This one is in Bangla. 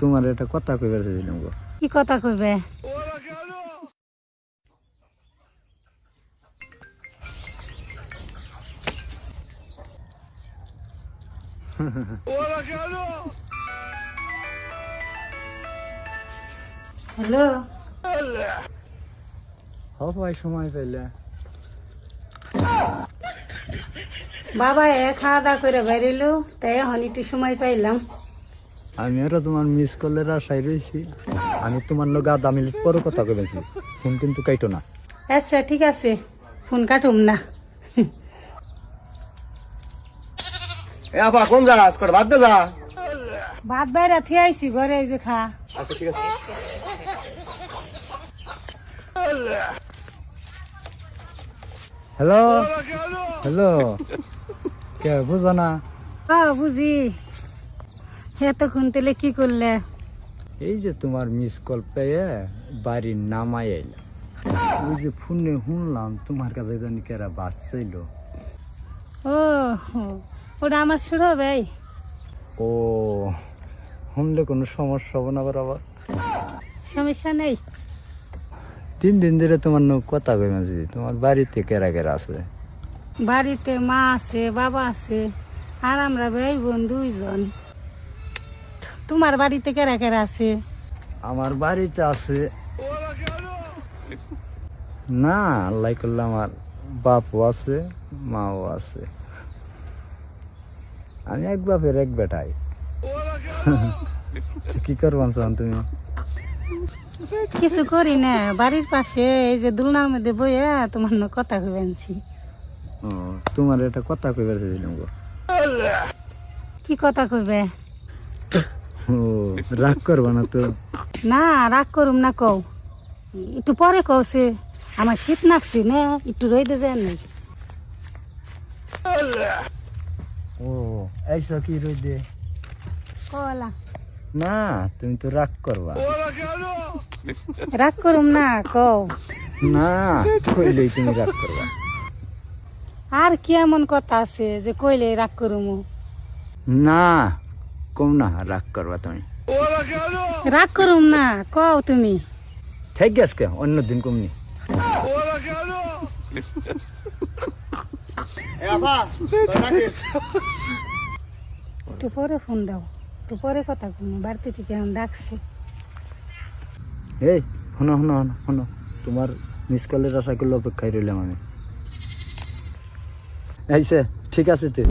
তোমার একটা কথা কইবার চাইছিলাম গো। কি কথা কইবে? হ্যালো, ভাই সময় পাইলে বাবা খাওয়া দাওয়া করে বেরিলো, তাই এখন একটু সময় পাইলাম। আমি আরো তোমার মিস কলের আশায় রয়েছি। আমি তোমার লোক আধা মিনিট পরে কথা কইছি, ফোন কিন্তু কাইটো না। আচ্ছা ঠিক আছে, ফোন কাটুম না। আপা কোন জায়গা আজকে বাদ দে যা। ভাত বাইরে থিয়ে আইছি, ঘরে এই যে খা। আচ্ছা ঠিক আছে। হ্যালো হ্যালো, কে বুঝো না? বুঝি, এতক্ষণ তেলে কি করলে? এই যে তোমার মিস কল পেয়ে বাড়ির নামাই আইলাম। ওই যে ফোনে শুনলাম তোমার কাছে জানি কেরা বাস চাইল। ও, ওটা আমার শুরু হবে। ও, শুনলে কোনো সমস্যা হবে না? আবার সমস্যা নেই। 3 দিন ধরে তোমার লোক কথা কই মাঝি। তোমার বাড়িতে কেরা কেরা আছে? বাড়িতে মা আছে, বাবা আছে, আর আমরা ভাই বোন 2 জন। তোমার বাড়িতে কেরা কেরা আছে? আমার বাড়িতে আছে না, আল্লাহ করলে আমার বাপও আছে, মাও আছে। আমি এক বাপের এক বেটাই। কি করবান তুমি? কিছু করি না, বাড়ির পাশে এই যে দুলনার মধ্যে বইয়া তোমার কথা কইবে আনছি। ও, তোমার একটা কথা কইবার চাইছিলাম গো। কি কথা কইবে? ও, রাগ করবা না তো? না, রাগ করুম না, কও একটু পরে কওছে। আমার শীত নাকছি না, একটু রইতে যায় নাই। ও, এইসব কি রইদে? কলা না, তুমি তো রাগ করবা। রাগ করুম না, কও। না, কইলেই তুমি রাগ করবা। আর কি এমন কথা আছে যে কইলে রাগ করুম? না, কম না, রাগ করবা তুমি। রাগ করুম না, কও তুমি। ঠিক গেছে, অন্যদিন কমনি। একটু পরে ফোন দাও, একটু পরে কথা কমু, বাড়িতে থেকে এখন ডাকছে। এই শোনো শোনো শোনো শোনো, তোমার মিস কলের আশা করলে অপেক্ষায় রইলাম আমি। এইছে, ঠিক আছে তুই।